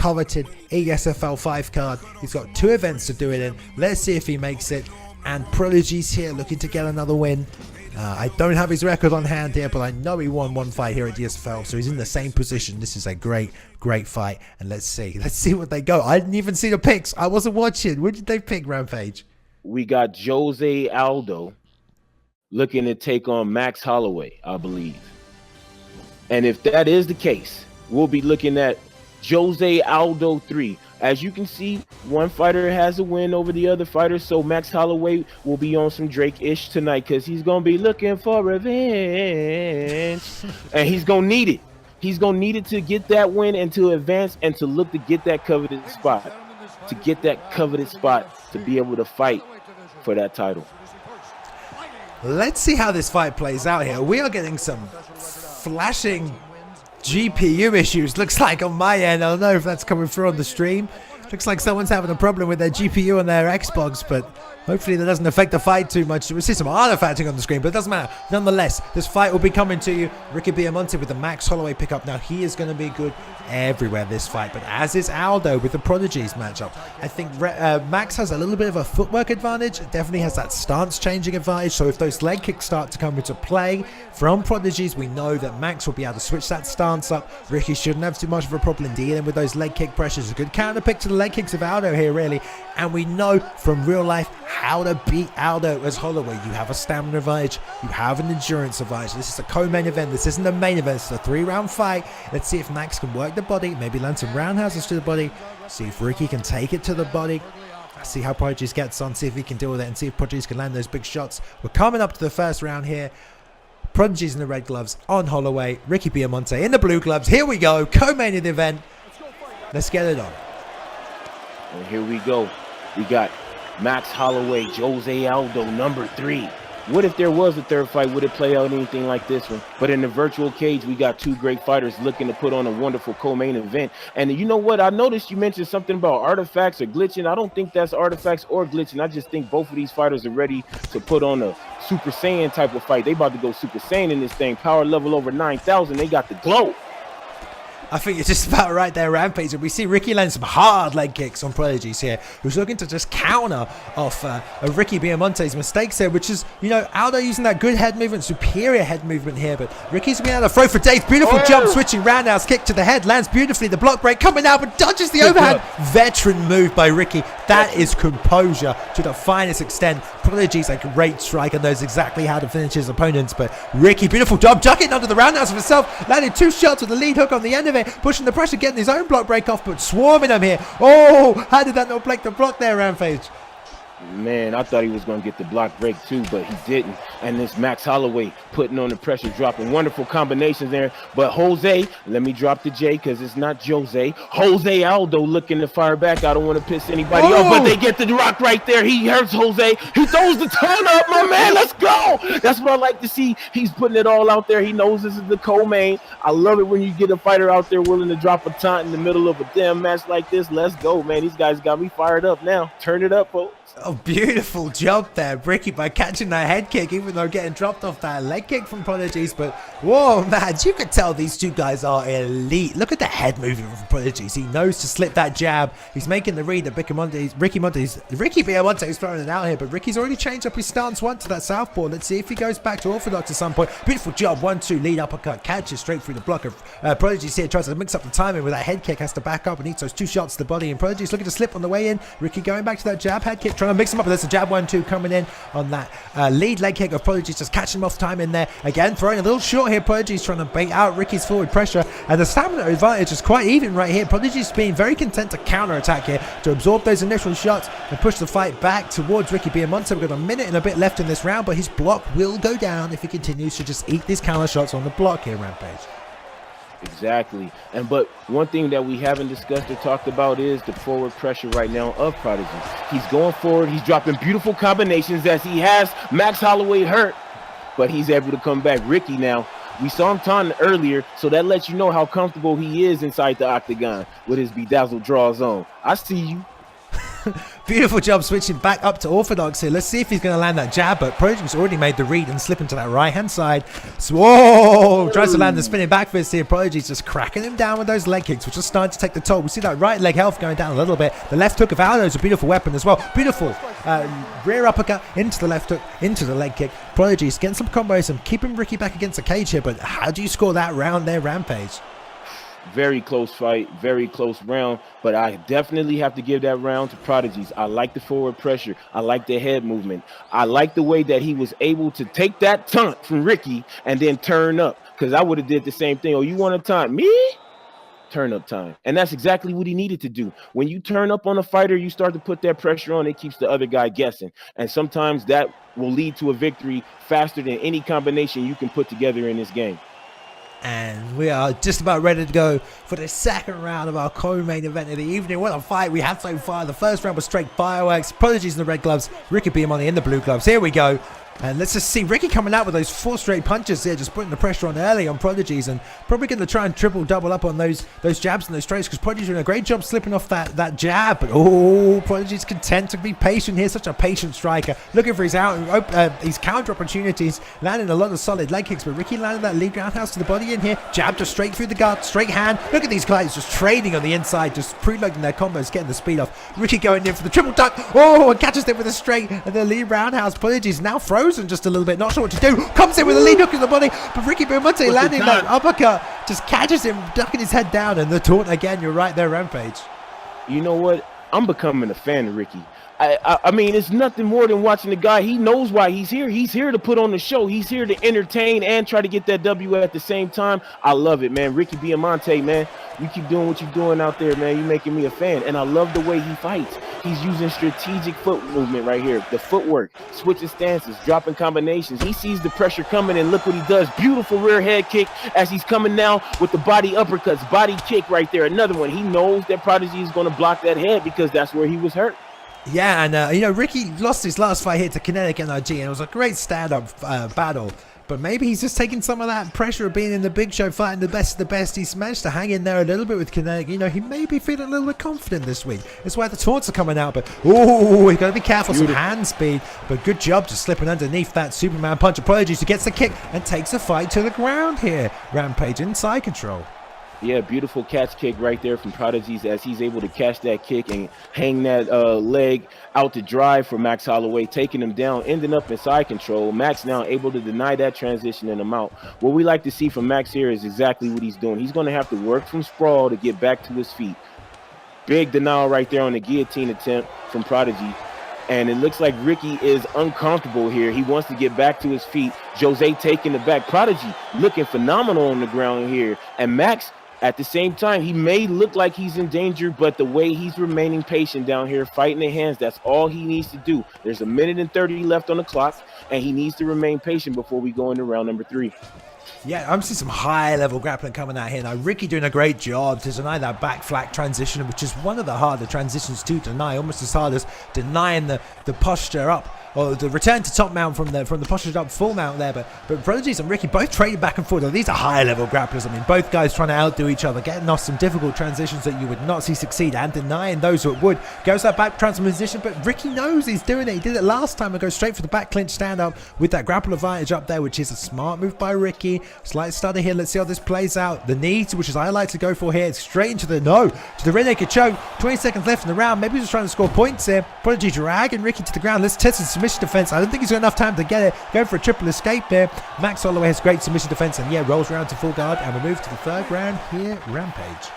coveted ESFL 5 card. He's got 2 events to do it in. Let's see if he makes it. And Prodigys here looking to get another win. I don't have his record on hand here, but I know he won 1 fight here at ESFL, so he's in the same position. This is a great fight, and let's see what they go. I didn't even see the picks. I wasn't watching. What did they pick, Rampage? We got Jose Aldo looking to take on Max Holloway, I believe. And if that is the case, we'll be looking at Jose Aldo 3. As you can see, one fighter has a win over the other fighter, so Max Holloway will be on some Drake-ish tonight because he's going to be looking for revenge. And he's going to need it. He's going to need it to get that win and to advance and to look to get that coveted spot. To get that coveted spot to be able to fight for that title. Let's see how this fight plays out here. We are getting some flashing GPU issues, looks like, on my end. I don't know if that's coming through on the stream. Looks like someone's having a problem with their GPU on their Xbox, but hopefully that doesn't affect the fight too much. We see some artifacting on the screen, but it doesn't matter. Nonetheless, this fight will be coming to you. RickyBiamonte with the Max Holloway pickup. Now, he is going to be good everywhere this fight, but as is Aldo with the Prodigys matchup. I think Max has a little bit of a footwork advantage. Definitely has that stance changing advantage, so if those leg kicks start to come into play from Prodigys, we know that Max will be able to switch that stance up. Ricky shouldn't have too much of a problem dealing with those leg kick pressures. A good counter pick to the leg kicks of Aldo here, really. And we know from real life how to beat Aldo as Holloway. You have a stamina advantage, you have an endurance advantage. This is a co-main event, this isn't a main event, it's a 3-round fight. Let's see if Max can work the body, maybe land some roundhouses to the body, see if Ricky can take it to the body, see how Prodigys gets on, see if he can deal with it, and see if Prodigys can land those big shots. We're coming up to the first round here. Prodigys in the red gloves on Holloway, RickyBiamonte in the blue gloves. Here we go, co-main of the event. Let's get it on. And here we go. We got Max Holloway, Jose Aldo, number 3. What if there was a third fight? Would it play out anything like this one? But in the virtual cage, we got 2 great fighters looking to put on a wonderful co-main event. And you know what? I noticed you mentioned something about artifacts or glitching. I don't think that's artifacts or glitching. I just think both of these fighters are ready to put on a Super Saiyan type of fight. They about to go Super Saiyan in this thing. Power level over 9,000. They got the glow. I think you're just about right there, Rampage. And we see Ricky land some hard leg kicks on Prodigys here, who's looking to just counter off RickyBiamonte's mistakes here, which is, you know, Aldo using that good head movement, superior head movement here, but Ricky's been able to throw for days. Beautiful jump, switching roundhouse kick to the head, lands beautifully. The block break coming out, but dodges the overhand. Veteran move by Ricky. That is composure to the finest extent. Prodigys a great striker, knows exactly how to finish his opponents, but Ricky, beautiful job, ducking under the roundhouse of himself, landed 2 shots with the lead hook on the end of it. Pushing the pressure, getting his own block break off, but swarming him here. Oh, how did that not break the block there, Rampage? Man, I thought he was going to get the block break too, but he didn't. And this Max Holloway putting on the pressure, dropping wonderful combinations there. But Jose, let me drop the J because it's not Jose. Jose Aldo looking to fire back. I don't want to piss anybody off, but they get the rock right there. He hurts Jose. He throws the turn up, my man. Let's go. That's what I like to see. He's putting it all out there. He knows this is the co-main. I love it when you get a fighter out there willing to drop a taunt in the middle of a damn match like this. Let's go, man. These guys got me fired up now. Turn it up, folks. Oh, beautiful job there, Ricky, by catching that head kick, even though getting dropped off that leg kick from Prodigys. But whoa, man, you could tell these 2 guys are elite. Look at the head movement from Prodigys. He knows to slip that jab. He's making the read that RickyBiamonte is throwing it out here, but Ricky's already changed up his stance once to that southpaw. Let's see if he goes back to orthodox at some point. Beautiful job, 1-2 lead uppercut, catches straight through the block of Prodigys here. Tries to mix up the timing with that head kick, has to back up and eats those 2 shots to the body. And Prodigys looking to slip on the way in. Ricky going back to that jab head kick, trying to mix him up, but there's a jab 1-2 coming in on that lead leg kick of Prodigys, just catching him off time in there. Again, throwing a little short here. Prodigys trying to bait out Ricky's forward pressure, and the stamina advantage is quite even right here. Prodigys being very content to counter attack here, to absorb those initial shots and push the fight back towards RickyBiamonte. We've got a minute and a bit left in this round, but his block will go down if he continues to just eat these counter shots on the block here, Rampage. Exactly. But one thing that we haven't discussed or talked about is the forward pressure right now of Prodigys. He's going forward. He's dropping beautiful combinations as he has Max Holloway hurt, but he's able to come back. Ricky now, we saw him taunt earlier, so that lets you know how comfortable he is inside the octagon with his bedazzled draw zone. I see you. Beautiful job switching back up to orthodox here. Let's see if he's going to land that jab, but Prodigys already made the read and slipping to that right-hand side. So, whoa! Tries to land the spinning back fist here. Prodigys just cracking him down with those leg kicks, which are starting to take the toll. We see that right leg health going down a little bit. The left hook of Aldo is a beautiful weapon as well. Beautiful rear uppercut into the left hook, into the leg kick. Prodigys getting some combos and keeping Ricky back against the cage here, but how do you score that round there, Rampage? Very close fight, very close round, but I definitely have to give that round to Prodigys. I like the forward pressure. I like the head movement. I like the way that he was able to take that taunt from Ricky and then turn up, because I would have did the same thing. Oh, you want to taunt me? Turn up time. And that's exactly what he needed to do. When you turn up on a fighter, you start to put that pressure on. It keeps the other guy guessing. And sometimes that will lead to a victory faster than any combination you can put together in this game. And we are just about ready to go for the second round of our co-main event of the evening. What a fight we had so far. The first round was straight fireworks. Prodigys in the red gloves, RickyBiamonte in the blue gloves. Here we go. And let's just see Ricky coming out with those 4 straight punches here, just putting the pressure on early on Prodigys, and probably going to try and double up on those jabs and those straights, because Prodigys doing a great job slipping off that jab. But Prodigys content to be patient here, such a patient striker, looking for his counter opportunities, landing a lot of solid leg kicks. But Ricky landed that lead roundhouse to the body in here, jab just straight through the gut, straight hand. Look at these guys just trading on the inside, just preloading their combos, getting the speed off. Ricky going in for the triple tuck, and catches them with a straight, and the lead roundhouse. Prodigys now frozen just a little bit, not sure what to do, comes in with a lead hook in the body, but RickyBiamonte landing that uppercut just catches him, ducking his head down, and the taunt again. You're right there, Rampage. You know what? I'm becoming a fan of Ricky. I mean, it's nothing more than watching the guy. He knows why he's here. He's here to put on the show. He's here to entertain and try to get that W at the same time. I love it, man. RickyBiamonte, man, you keep doing what you're doing out there, man. You're making me a fan, and I love the way he fights. He's using strategic foot movement right here. The footwork, switching stances, dropping combinations. He sees the pressure coming, and look what he does. Beautiful rear head kick as he's coming now with the body uppercuts, body kick right there. Another one. He knows that Prodigy is going to block that head because that's where he was hurt. Yeah, and Ricky lost his last fight here to Kinetic NRG, and it was a great stand-up battle. But maybe he's just taking some of that pressure of being in the big show, fighting the best of the best. He's managed to hang in there a little bit with Kinetic. He may be feeling a little bit confident this week. That's why the taunts are coming out. But, he's got to be careful. Some hand speed. But good job just slipping underneath that Superman punch of Prodigys, who gets the kick and takes the fight to the ground here. Rampage in side control. Yeah, beautiful catch kick right there from Prodigys as he's able to catch that kick and hang that leg out to dry for Max Holloway, taking him down, ending up in side control. Max now able to deny that transition and him out. What we like to see from Max here is exactly what he's doing. He's going to have to work from sprawl to get back to his feet. Big denial right there on the guillotine attempt from Prodigy. And it looks like Ricky is uncomfortable here. He wants to get back to his feet. Jose taking it back. Prodigy looking phenomenal on the ground here. And Max, at the same time, he may look like he's in danger, but the way he's remaining patient down here, fighting the hands, that's all he needs to do. There's 1:30 left on the clock, and he needs to remain patient before we go into round number 3. Yeah, I'm seeing some high-level grappling coming out here now. Ricky doing a great job to deny that back flat transition, which is one of the harder transitions to deny, almost as hard as denying the posture up, or the return to top mount from the posture up full mount there. But Prodigys and Ricky both trading back and forth. These are high-level grapplers. I mean, both guys trying to outdo each other, getting off some difficult transitions that you would not see succeed, and denying those that would. Goes that back transition, but Ricky knows he's doing it. He did it last time and goes straight for the back clinch stand-up with that grapple advantage up there, which is a smart move by Ricky. Slight stutter here. Let's see how this plays out. The knee, which is I like to go for here, it's straight into the rear naked choke. 20 seconds left in the round. Maybe he's just trying to score points here. Prodigy dragging Ricky to the ground. Let's test his submission defense. I don't think he's got enough time to get it. Going for a triple escape there. Max Holloway has great submission defense, and yeah, rolls around to full guard, and we move to the third round here. Rampage.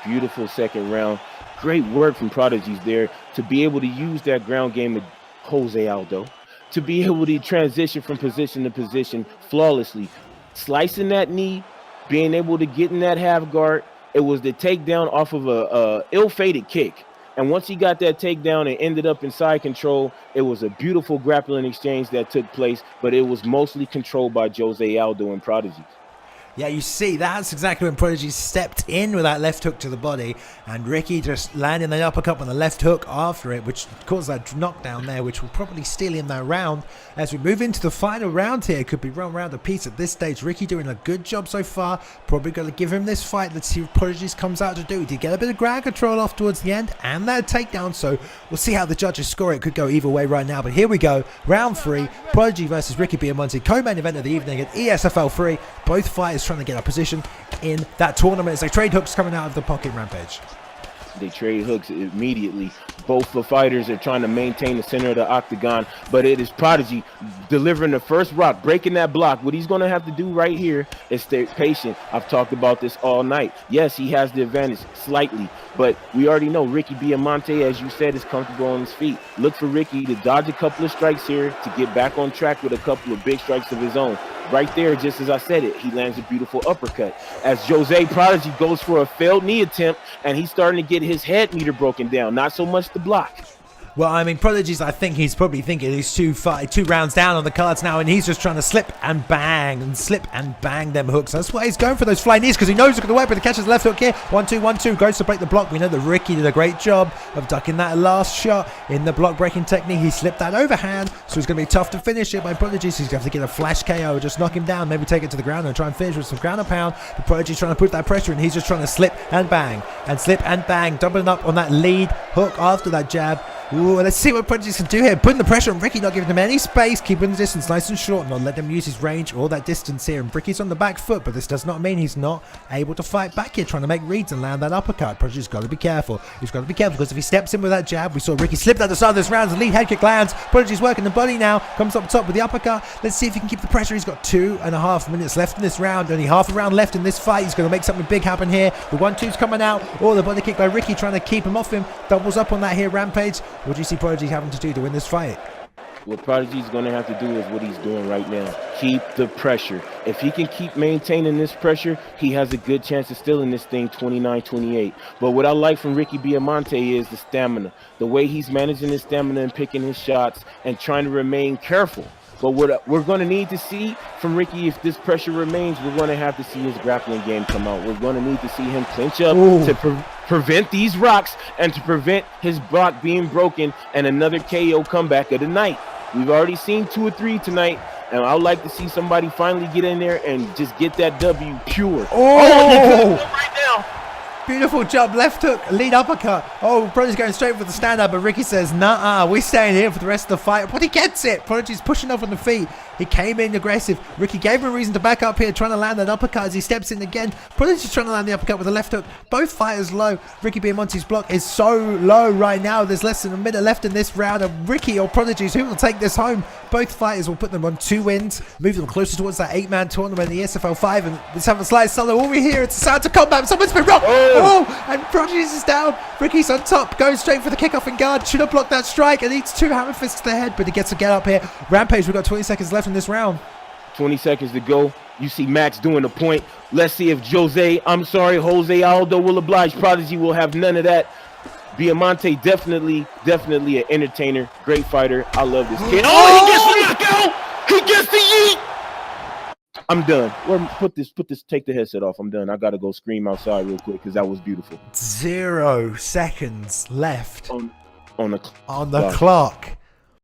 Beautiful second round. Great work from Prodigies there to be able to use that ground game with Jose Aldo, to be able to transition from position to position flawlessly. Slicing that knee, being able to get in that half guard. It was the takedown off of a ill-fated kick. And once he got that takedown and ended up in side control, it was a beautiful grappling exchange that took place, but it was mostly controlled by Jose Aldo and Prodigy. Yeah, you see, that's exactly when Prodigy stepped in with that left hook to the body, and Ricky just landing the uppercut with the left hook after it, which caused that knockdown there, which will probably steal him that round. As we move into the final round here, it could be one round apiece at this stage. Ricky doing a good job so far, probably going to give him this fight. Let's see what Prodigys comes out to do. He did get a bit of ground control off towards the end, and that takedown, so we'll see how the judges score. It could go either way right now, but here we go. Round 3, Prodigy versus RickyBiamonte, co-main event of the evening at ESFL 3. Both fighters trying to get a position in that tournament as they trade hooks coming out of the pocket. Rampage. They trade hooks immediately. Both the fighters are trying to maintain the center of the octagon, but it is Prodigy delivering the first rock, breaking that block. What he's going to have to do right here is stay patient. I've talked about this all night. Yes, he has the advantage slightly, but we already know RickyBiamonte, as you said, is comfortable on his feet. Look for Ricky to dodge a couple of strikes here to get back on track with a couple of big strikes of his own. Right there, just as I said it, he lands a beautiful uppercut. As Jose Prodigy goes for a failed knee attempt, and he's starting to get his head meter broken down. Not so much the block. Well, I mean, Prodigys, I think he's probably thinking he's two rounds down on the cards now, and he's just trying to slip and bang them hooks. That's why he's going for those flying knees, because he knows it's going to work, but he catches the left hook here. 1-2, 1-2, goes to break the block. We know that Ricky did a great job of ducking that last shot in the block breaking technique. He slipped that overhand, so it's going to be tough to finish it by Prodigys. He's going to have to get a flash KO, just knock him down, maybe take it to the ground and try and finish with some ground and pound. The Prodigy's trying to put that pressure, and he's just trying to slip and bang, doubling up on that lead hook after that jab. Ooh, let's see what Prodigys can do here. Putting the pressure on Ricky, not giving him any space, keeping the distance nice and short, not letting him use his range or that distance here. And Ricky's on the back foot, but this does not mean he's not able to fight back here, trying to make reads and land that uppercut. Prodigys got to be careful. He's got to be careful, because if he steps in with that jab, we saw Ricky slip at the start of this round. The lead head kick lands. Prodigys working the body now, comes up top with the uppercut. Let's see if he can keep the pressure. He's got 2.5 minutes left in this round, only half a round left in this fight. He's going to make something big happen here. The 1-2's coming out. Oh, the body kick by Ricky trying to keep him off him. Doubles up on that here, Rampage. What do you see Prodigys having to do to win this fight? What Prodigy's going to have to do is what he's doing right now. Keep the pressure. If he can keep maintaining this pressure, he has a good chance of stealing this thing 29-28. But what I like from RickyBiamonte is the stamina. The way he's managing his stamina and picking his shots and trying to remain careful. But what we're going to need to see from Ricky, if this pressure remains, we're going to have to see his grappling game come out. We're going to need to see him clinch up to prevent these rocks and to prevent his block being broken and another KO comeback of the night. We've already seen 2 or 3 tonight, and I would like to see somebody finally get in there and just get that W pure. Oh! Right now. Beautiful jump, left hook, lead uppercut. Oh, Prodigy's going straight for the stand-up, but Ricky says, nah, we're staying here for the rest of the fight. But he gets it. Prodigy's pushing up on the feet. He came in aggressive. Ricky gave him a reason to back up here, trying to land that uppercut as he steps in again. Prodigy's trying to land the uppercut with a left hook. Both fighters low. RickyBiamonte's block is so low right now. There's less than a minute left in this round. And Ricky or Prodigys, who will take this home? Both fighters will put them on 2 wins, move them closer towards that 8-man tournament in the ESFL 5. And let's have a slice solo over here. It's a sound to combat. Someone's been rocked. Oh, and Prodigys is down. Ricky's on top, goes straight for the kickoff and guard. Should have blocked that strike and eats 2 hammer fists to the head, but he gets a get up here. Rampage, we've got 20 seconds left in this round. 20 seconds to go. You see Max doing the point. Let's see if Jose Aldo will oblige. Prodigy will have none of that. Biamonte definitely an entertainer, great fighter. I love this kid. Oh, he gets the knockout. He gets the yeet. I'm done. Put this, take the headset off. I'm done. I got to go scream outside real quick because that was beautiful. 0 seconds left on the clock.